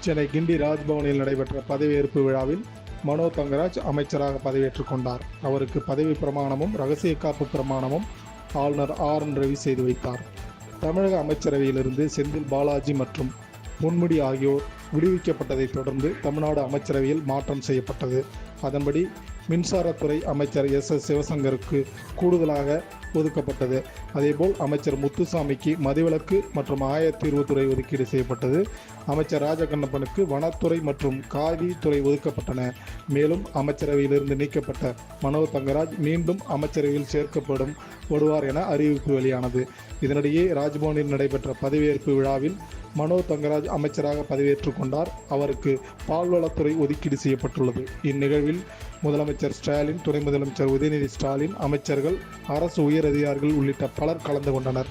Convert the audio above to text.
சென்னை கிண்டி ராஜ்பவனில் நடைபெற்ற பதவியேற்பு விழாவில் மனோ தங்கராஜ் அமைச்சராக பதவியேற்றுக் கொண்டார். அவருக்கு பதவி பிரமாணமும் ரகசிய காப்பு பிரமாணமும் ஆளுநர் RN ரவி செய்து வைத்தார். தமிழக அமைச்சரவையிலிருந்து செந்தில் பாலாஜி மற்றும் பொன்முடி ஆகியோர் விடுவிக்கப்பட்டதைத் தொடர்ந்து தமிழ்நாடு அமைச்சரவையில் மாற்றம் செய்யப்பட்டது. அதன்படி மின்சாரத்துறை அமைச்சர் SS சிவசங்கருக்கு கூடுதலாக ஒதுக்கப்பட்டது. அதேபோல் அமைச்சர் முத்துசாமிக்கு மதுவிலக்கு மற்றும் ஆயத்தீர்வுத்துறை ஒதுக்கீடு செய்யப்பட்டது. அமைச்சர் ராஜகண்ணப்பனுக்கு வனத்துறை மற்றும் காதி துறை ஒதுக்கப்பட்டன. மேலும் அமைச்சரவையிலிருந்து நீக்கப்பட்ட மனோ தங்கராஜ் மீண்டும் அமைச்சரவையில் சேர்க்கப்படுவார் என அறிவிப்பு வெளியானது. இதனிடையே ராஜ்பவனில் நடைபெற்ற பதவியேற்பு விழாவில் மனோ தங்கராஜ் அமைச்சராக பதவியேற்றுக் கொண்டார். அவருக்கு பால்வளத்துறை ஒதுக்கீடு செய்யப்பட்டுள்ளது. இந்நிகழ்வில் முதலமைச்சர் ஸ்டாலின், துணை முதலமைச்சர் உதயநிதி ஸ்டாலின், அமைச்சர்கள், அரசு உயர் அதிகாரிகள் உள்ளிட்ட பலர் கலந்து கொண்டனர்.